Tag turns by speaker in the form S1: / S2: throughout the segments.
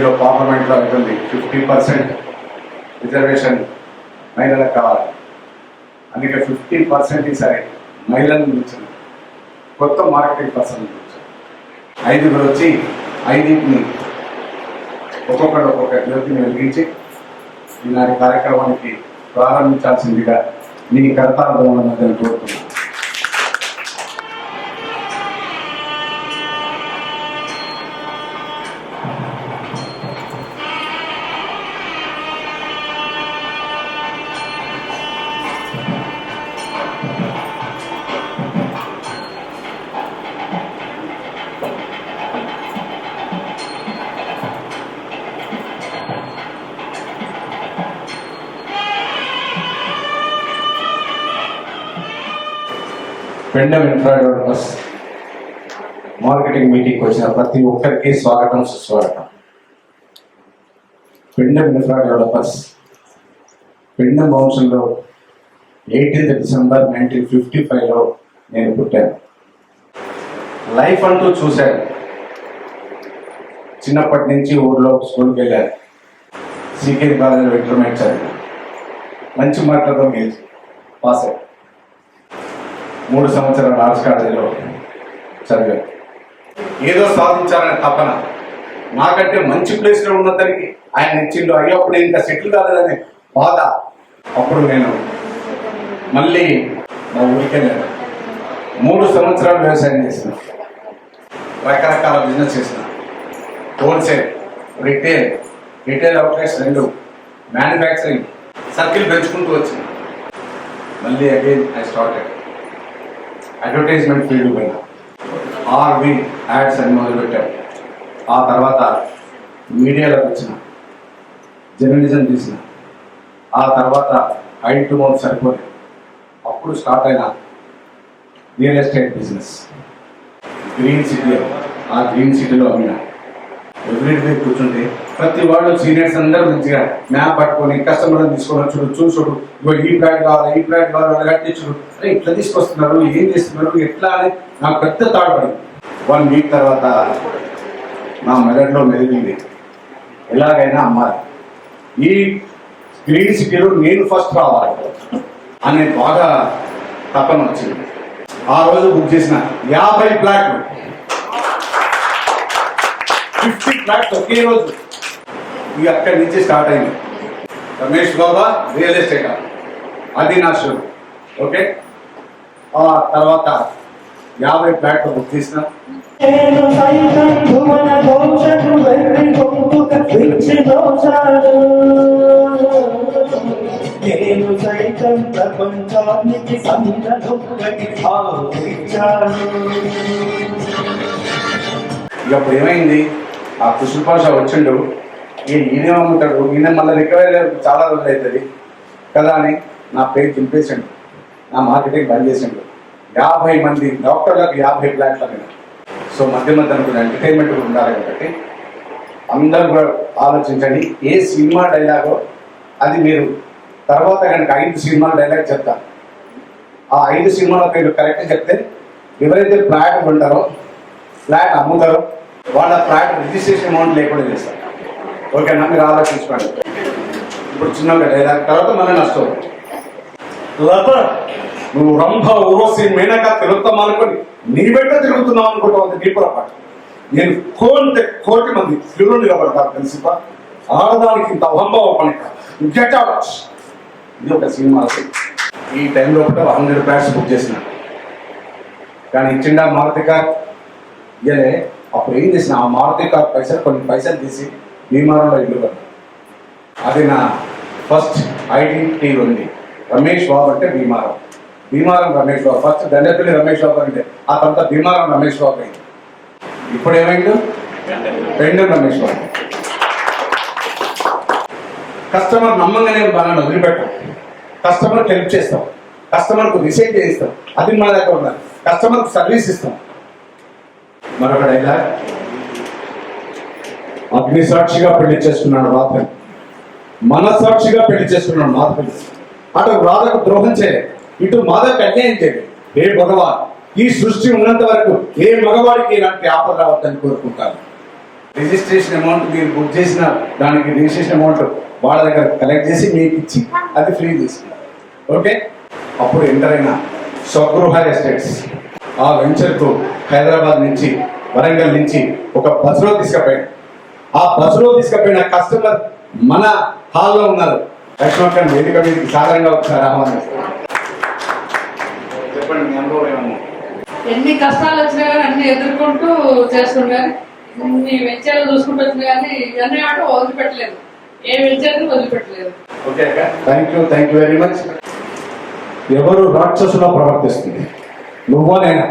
S1: ఏపీలో పార్లమెంట్లో అవుతుంది 50% రిజర్వేషన్ మహిళలకు కావాలి. అందుకే 50% సరే మహిళలను నిలిచింది. కొత్త మార్కెటింగ్ పర్సన్ నిలిచారు. 5 వచ్చి 5 ఒక్కొక్కరు ఒక్కొక్క జ్యోతిని వెలిగించి ఈనాటి కార్యక్రమానికి ప్రారంభించాల్సిందిగా మీ కర్తార్థం కోరుతున్నాను. పెండెం ఇన్ఫ్రా డెవలపర్స్ మార్కెటింగ్ మీటింగ్కి వచ్చిన ప్రతి ఒక్కరికి స్వాగతం సుస్వాగతం. పెండెం ఇన్ఫ్రా డెవలపర్స్ పెండెం వంశంలో 18th December 1955లో నేను పుట్టాను. లైఫ్ అంటూ చూశాను. చిన్నప్పటి నుంచి ఊళ్ళో స్కూల్కి వెళ్ళాను. సీకే కాలేజీలో ఇంటర్మీడియట్ చదివాను. మంచి మార్కులతో పాస్ అయ్యాను. 3 సంవత్సరాలు ఆర్ట్స్ కాలేజీలో చదివాను. ఏదో సాధించాలనే తపన, నాకంటే మంచి ప్లేస్లో ఉన్నదానికి ఆయన ఇచ్చిండు. అయ్యో అప్పుడు ఇంకా సెటిల్ కాలేదనే బాధ. అప్పుడు నేను మళ్ళీ మా ఊరికి వెళ్ళాను. 3 సంవత్సరాలు వ్యవసాయం చేసిన, రకరకాల బిజినెస్ చేసిన. Wholesale, retail outlets 2, manufacturing, circle పెంచుకుంటూ వచ్చిన. మళ్ళీ again I started advertisement field పైన ఆర్వి యాడ్స్ అని మొదలుపెట్టాం. ఆ తర్వాత మీడియాలోకి వచ్చిన, జర్నలిజం తీసిన. ఆ తర్వాత ఐటీ మౌంట్ సరిపోయి అప్పుడు స్టార్ట్ అయిన real estate business. Green city, ఆ గ్రీన్ సిటీలో అమ్మిన. ఎవ్రీడే కూర్చుంటే ప్రతి వాళ్ళు సీనియర్స్ అందరూ మంచిగా మ్యాప్ పట్టుకొని కస్టమర్ని తీసుకొని చూసుడు, ఇగో ఈ బ్రాండ్ కావాలి అని కట్టించుడు. అరే ఇట్లా తీసుకొస్తున్నారు, ఏం చేస్తున్నారు, ఎట్లా అని నాకు పెద్ద తాడుపడింది. 1 వీక్ తర్వాత నా మెదడులో మెదిలింది, ఎలాగైనా అమ్మాలి, ఈ గ్రీన్ సిటీలో నేను ఫస్ట్ రావాలి అనే బాగా తపన వచ్చింది. ఆ రోజు బుక్ చేసిన 50 ఫ్లాట్లు, 50 ఫ్లాట్స్ ఒకే రోజు. ఇక అక్కడి నుంచి స్టార్ట్ అయింది రమేష్ బాబా రియల్ ఎస్టేట్. అది నా షో. ఓకే, ఆ తర్వాత 50 ఫ్లాట్లు బుక్ చేసిన. ఇక అప్పుడు ఏమైంది, ఆ కుషుల్ పాషా వచ్చిండు, ఈయన అమ్ముతాడు, ఈయన మళ్ళీ రికవరీ చాలా రోజులు అవుతుంది కదా అని నా పేరు చింపేసిండు. నా మార్కెటింగ్ బంద్ చేసిండు. 50 మంది డాక్టర్లకు 50 ఫ్లాట్ల మీద. సో మధ్య అనుకున్న ఎంటర్టైన్మెంట్ కూడా ఉండాలి కాబట్టి అందరూ కూడా ఆలోచించండి. ఏ సినిమా డైలాగో అది మీరు తర్వాత కనుక 5 సినిమాల డైలాగ్ చెప్తారు. ఆ 5 సినిమాల పేరు కరెక్ట్గా చెప్తే ఎవరైతే ఫ్లాట్ కొంటారో, ఫ్లాట్ అమ్ముతారో వాళ్ళ ఫ్లాట్ రిజిస్ట్రేషన్ అమౌంట్ లేకుండా చేస్తారు. ఓకేనా, మీరు ఆలోచించుకోండి. ఇప్పుడు చిన్నగా డైలాగ్ తర్వాత మళ్ళీ నష్టం. లత, నువ్వు రంభ ఊర్వశి మేనక తిరుగుతాం అనుకొని నీ వెంట తిరుగుతున్నావు అనుకుంటావు. దీపురపాటు నేను కోటి మంది స్త్రీలు నిలబడతారు తెలిసిపా. ఆడదానికి ఇంత అహంభావ పని కాదు. Get out. ఇది ఒక సినిమా. ఈ టైంలో కూడా 100 ఫ్లాట్స్ బుక్ చేసిన, కానీ ఇచ్చిండా మారుతి కార్ ఇయలే. అప్పుడు ఏం చేసిన, ఆ మారుతి కార్ కొన్ని పైసలు తీసి భీమారంలో ఇల్లు కట్టాను. అది నా ఫస్ట్ ఐడెంటిటీ ఉంది. రమేష్ బాబు అంటే భీమారం రమేష్ బాబు. ఫస్ట్ దండపల్లి రమేష్ బాబు అంటే, ఆ తర్వాత భీమారం రమేష్ బాబు అయింది. ఇప్పుడు ఏమైంది, పెండెం రమేష్ బాబు. కస్టమర్ నమ్మంగానే బాగా వదిలిపెట్టాం. కస్టమర్కి హెల్ప్ చేస్తాం, కస్టమర్కు రిసీవ్ చేయిస్తాం. అది మన దగ్గర ఉన్నది. కస్టమర్కి సర్వీస్ ఇస్తాం. మరొక డైలాగ్, అగ్ని సాక్షిగా పెళ్లి చేసుకున్నాడు రాత్రి, మనసాక్షిగా పెళ్లి చేసుకున్నాడు మాధవి. అటు రాధకు ద్రోహం చేయలేదు, ఇటు మాధవకు అన్యాయం చేయలేదు. ఏ భగవాన్, ఈ సృష్టి ఉన్నంత వరకు ఏ మగవాడికి ఇలాంటి ఆపద రావద్దని కోరుకుంటాను. రిజిస్ట్రేషన్ అమౌంట్ మీరు బుక్ చేసిన దానికి రిజిస్ట్రేషన్ అమౌంట్ వాళ్ళ దగ్గర కలెక్ట్ చేసి మీకు ఇచ్చి అది ఫ్రీ తీసుకున్నారు. ఓకే, అప్పుడు ఎంటర్ అయిన స్వగృహ ఎస్టేట్స్ ఆ వెంచర్కు హైదరాబాద్ నుంచి వరంగల్ నుంచి ఒక బస్సులో తీసుకుపోయాడు. ఆ బస్సులో తీసుకుపోయిన కస్టమర్ మన హాల్లో ఉన్నారు. లక్ష్మణ్ వేదిక మీదకి సాధారణంగా ఒకసారి ఆహ్వానిస్తారు. చెప్పండి మీ అనుభవం ఏమన్నా?
S2: ఎన్ని కష్టాలు వచ్చినా కానీ అన్ని ఎదుర్కొంటూ చేస్తుంది కానీ ఇన్ని వెంచర్లు చూసుకుంటూ వచ్చినా కానీ ఇవన్నీ ఆట వదిలిపెట్టలేదు, ఏ వెంచర్ని వదిలిపెట్టలేదు.
S1: ఓకే అక్క, థ్యాంక్ యూ వెరీ మచ్. ఎవరు రాక్షసులా ప్రవర్తిస్తుంది? నువ్వోనైనా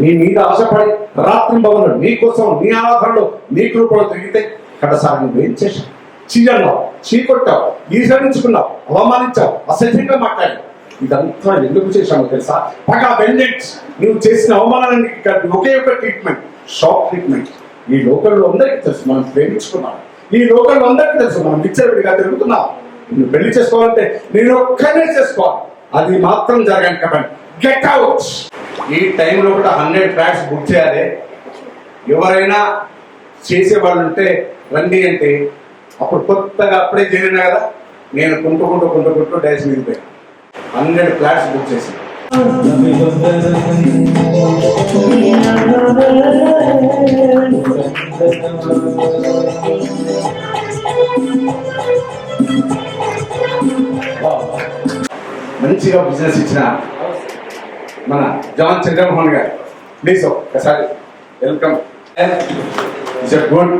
S1: నీ మీద ఆశపడి రాత్రి భవన్లు నీ కోసం నీ ఆరాధనలు నీ కృపలో తిరిగితే కడసారి నువ్వేం చేశావు? చీజన్నావు, చీకొట్టావు, ఈసడించుకున్నావు, అవమానించావు, అసహ్యంగా మాట్లాడావు. ఇదంతా ఎందుకు చేశావు తెలుసా? పగా వెండెంట్స్ నువ్వు చేసిన అవమానానికి ఒకే ఒక ట్రీట్మెంట్, షాక్ ట్రీట్మెంట్. ఈ లోకల్లో అందరికీ తెలుసు మనం ప్రేమించుకున్నాం, ఈ లోకల్లో అందరికీ తెలుసు మనం విచ్చలవిడిగా తిరుగుతున్నాం. నువ్వు పెళ్లి చేసుకోవాలంటే నేను ఒక్కనే చేసుకోవాలి, అది మాత్రం జరగని కాబట్టి గెట్ అవుట్. ఈ టైంలో కూడా 100 ఫ్లాట్స్ బుక్ చేయాలి. ఎవరైనా చేసేవాళ్ళు ఉంటే రండి అంటే అప్పుడు కొత్తగా అప్పుడే చేరినా కదా, నేను కుంటూ డైస్ మీద పోయి 100 ఫ్లాట్స్ బుక్ చేసి మంచిగా బిజినెస్ ఇచ్చిన మన జాన్ చంద్రమోహన్ గారు, ప్లీజ్ ఒకసారి welcome. It's a good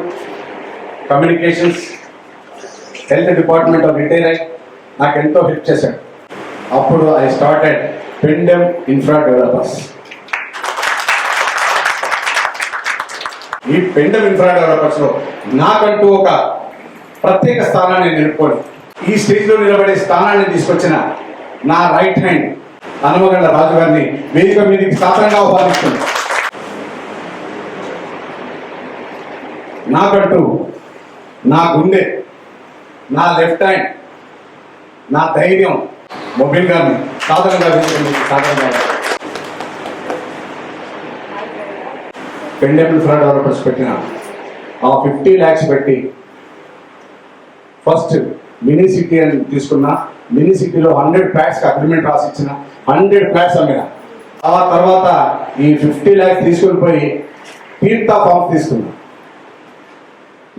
S1: communications health department of retire అయి నాకు ఎంతో హెల్ప్ చేశాడు. అప్పుడు I started Pendem infra developers. ఈ పెండెమ్ ఇన్ఫ్రా డెవలపర్స్ లో నాకంటూ ఒక ప్రత్యేక స్థానాన్ని నిలుపుకొని ఈ స్టేజ్ లో నిలబడే స్థానాన్ని తీసుకొచ్చిన నా రైట్ హ్యాండ్ హనుమగండ రాజు గారిని వేదిక మీదకి సాధారణంగా ఆహ్వానిస్తుంది. నాకంటూ నా గుండె, నా లెఫ్ట్ హ్యాండ్, నా ధైర్యం మొబైల్ గారిని సాధారణంగా వేదిక మీదకి సాధారణంగా పెండెమ్ ఇన్ఫ్రా డెవలపర్స్ పెట్టిన ఆ 50 lakhs పెట్టి ఫస్ట్ మినీ సిటీ అని తీసుకున్నా. మినీ సిటీలో 100 ఫ్లాట్స్ అగ్రిమెంట్ రాసి ఇచ్చిన, 100 ఫ్లాట్స్ అమ్మిన. ఆ తర్వాత ఈ 50 lakhs తీసుకుని పోయి తీర్థ ఫార్మ్స్ తీసుకున్నా.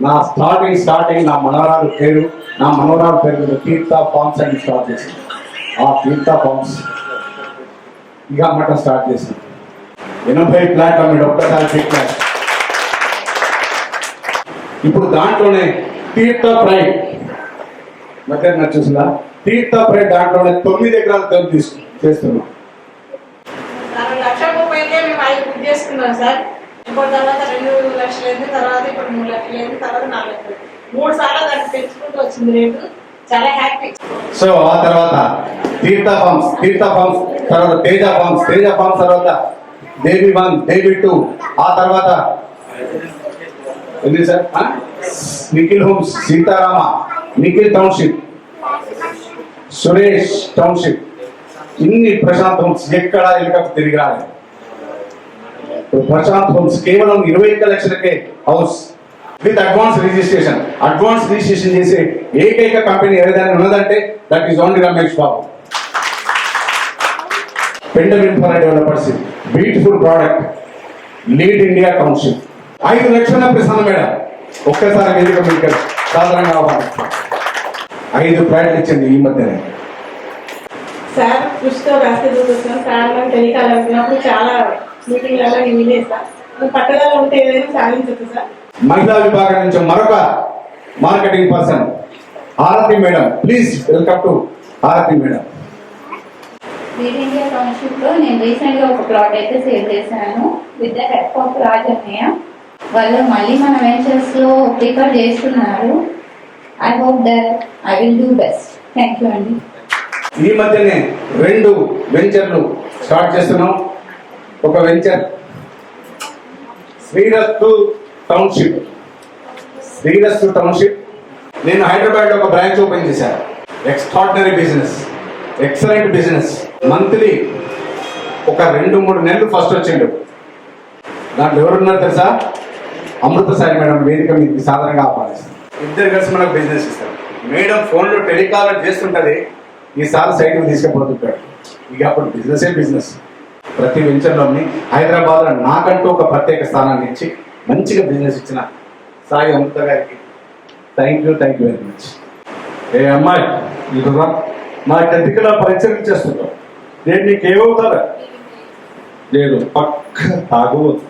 S1: నా స్టార్టింగ్ నా మనవరాలు పేరు మీద తీర్థ ఫార్మ్స్ అని స్టార్ట్ చేసింది. ఆ తీర్థ ఫార్మ్స్ ఇక అమ్మటం స్టార్ట్ చేసింది. 80 ఫ్లాట్లు అమ్మిడు ఒక్కసారి ఫ్లాట్. ఇప్పుడు దాంట్లోనే తీర్థ ప్రైడ్ మధ్య చూసిందా? తీర్థ ప్రైడ్ దాంట్లోనే 9 ఎకరాలు చేస్తున్నాం.
S2: 1,30,000 మేము 5 బుక్ చేసుకున్నాం సార్. ఇప్పుడు తర్వాత 2 లక్షలు అయింది, తర్వాత ఇప్పుడు 3 లక్షలు అయింది, తర్వాత 4 లక్షలు. 3 సార్లు దాన్ని పెంచుకుంటూ వచ్చింది రేటు. చాలా హ్యాపీ.
S1: సో ఆ తర్వాత తీర్థ ఫార్మ్స్ తర్వాత తేజ ఫార్మ్స్ తర్వాత దేవి 1, దేవి 2, ఆ తర్వాత ఏంటి sir Nikhil homes, Seetharama, Nikhil township, Suresh township, ఇన్ని ప్రశాంత్ హోమ్స్ ఎక్కడ ఎలుకకు తిరిగి రాలేదు. ప్రశాంత్ హోమ్స్ కేవలం 21 లక్షలకే హౌస్ విత్ అడ్వాన్స్ రిజిస్ట్రేషన్ చేసే ఏకైక కంపెనీ ఏదైనా ఉన్నదంటే that is only Ramesh Babu. Pendem infra developers beautiful product, lead India council 5 లక్షల ప్రసన్న మేడం ఒక్కసారి వేదిక మీకు సాధారణంగా 5 ఫ్లాట్లు ఇచ్చింది ఈ మధ్యనే.
S3: సార్ కృషితో రాసేది సార్ మనం తెలియకాలనుకున్నప్పుడు చాలా మీటింగ్లలో నేను వినేస్తాను. పట్టుదల ఉంటే ఏదైనా సాధించదు సార్.
S1: మహిళా విభాగం నుంచి మరొక marketing person aarti madam, please welcome to aarti madam.
S4: Lead India township లో నేను రీసెంట్ గా ఒక ప్లాట్ అయితే సేల్ చేశాను విత్ ద హెల్ప్ ఆఫ్ రాజన్నయ్య. వాళ్ళు మళ్ళీ మన వెంచర్స్ లో ప్రిఫర్ చేస్తున్నారు. I hope that I will do best. Thank you అండి.
S1: ఈ మధ్యనే 2 వెంచర్లు స్టార్ట్ చేస్తున్నాం. ఒక వెంచర్ శ్రీరస్తు టౌన్షిప్. నేను హైదరాబాద్ లో ఒక బ్రాంచ్ ఓపెన్ చేశాను. Extraordinary business, excellent business. Monthly ఒక 2-3 నెలలు ఫస్ట్ వచ్చిండు. దాంట్లో ఎవరున్నారు తెలుసా? అమృతసారి మేడం వేదిక మీకు సాధారణంగా ఆహ్వానిస్తాం. ఇద్దరు కలిసి మనకు బిజినెస్ ఇస్తారు. మేడం ఫోన్లో టెలికాలర్ చేస్తుంటది, ఈసారి సైట్కి తీసుకుపోతుంటాడు. ఇక అప్పుడు బిజినెస్. ప్రతి వెంచర్లోని హైదరాబాద్లో నాకంటూ ఒక ప్రత్యేక స్థానాన్ని ఇచ్చి మంచిగా బిజినెస్ ఇచ్చిన సాయి అమృత గారికి థ్యాంక్ యూ వెరీ మచ్. ఏ అమ్మాయి ఇటురా, మా 10th క్లాస్ పరిచయం చేస్తుంటావు. నేను నీకేమవుతారా? నేను పక్క తాగవద్దు,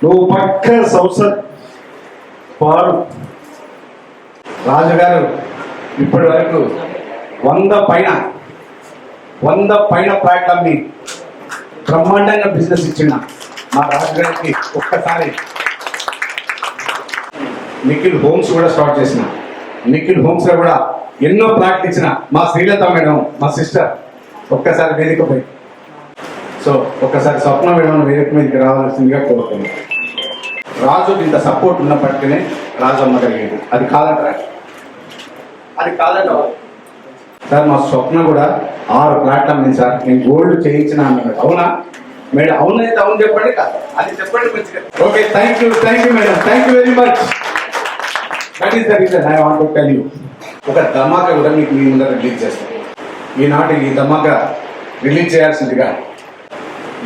S1: నువ్వు పక్క సంవత్సరం పాడు. రాజుగారు ఇప్పటి వరకు 100 పైన ప్లాట్లమ్మి బ్రహ్మాండంగా బిజినెస్ ఇచ్చిన మా రాజుగారికి ఒక్కసారి. నిఖిల్ హోమ్స్ కూడా స్టార్ట్ చేసిన, నిఖిల్ హోమ్స్ లో కూడా ఎన్నో ప్లాట్లు ఇచ్చిన మా శ్రీలత మేడం, మా సిస్టర్. ఒక్కసారి వేదిక పోయి, సో ఒక్కసారి స్వప్న మేడం వేదిక మీదకి రావాల్సిందిగా కోరుతున్నాను. రాజు ఇంత సపోర్ట్ ఉన్నప్పటికీ రాజు అమ్మగలిగేది. అది కాదంటారా? సార్ మా స్వప్న కూడా 6 ప్లాట్లు అమ్మింది సార్, నేను గోల్డ్ చేయించిన అన్నాడు. అవునా మేడం? అవునైతే అవును చెప్పండి, కాదు అది చెప్పండి మంచిగా. Okay, thank you madam, thank you very much. That is the reason I want to tell you. ఒక ధమాకా కూడా మీకు మీ ముందర రిలీజ్ చేస్తాను. ఈనాటి ఈ ధమాకా రిలీజ్ చేయాల్సిందిగా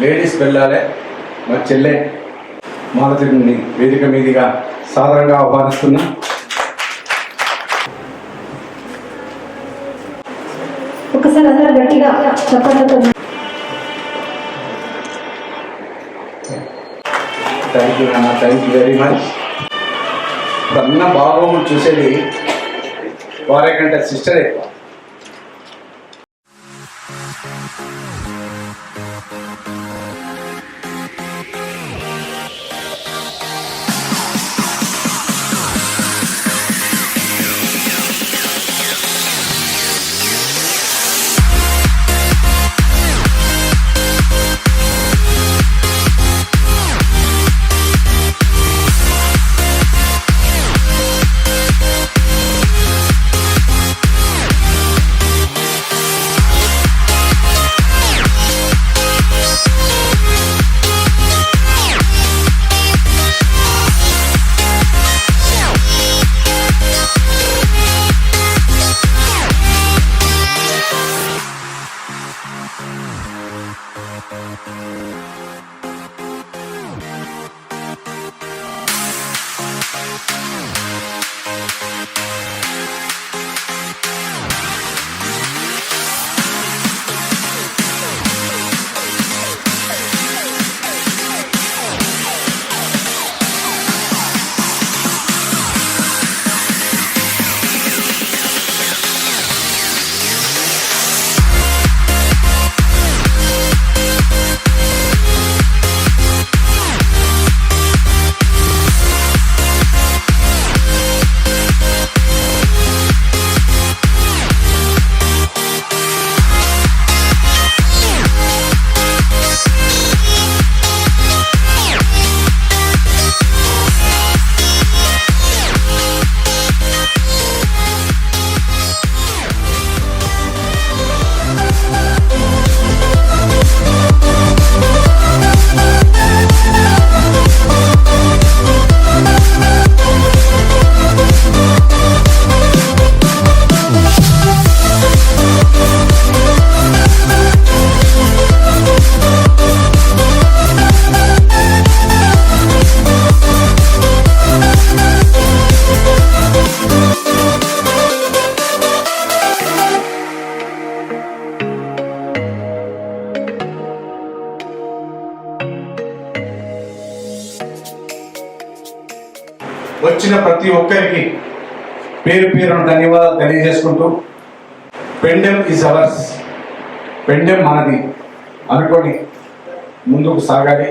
S1: లేడీస్ వెళ్ళాలి మా చెల్లె మాలతిని వేదిక మీదుగా సాధారణంగా ఆహ్వానిస్తున్నా.
S5: ఒకసారి అందరూ గట్టిగా చెప్పండి.
S1: థ్యాంక్ యూ నాన్న, థ్యాంక్ యూ వెరీ మచ్. అన్న బాగోగులు చూసేది వారి కంటే సిస్టర్ ఎక్కువ. వచ్చిన ప్రతి ఒక్కరికి పేరు ధన్యవాదాలు తెలియజేసుకుంటూ, పెండెం ఈజ్ అవర్స్, పెండెం మనది అనుకొని ముందుకు సాగాలి.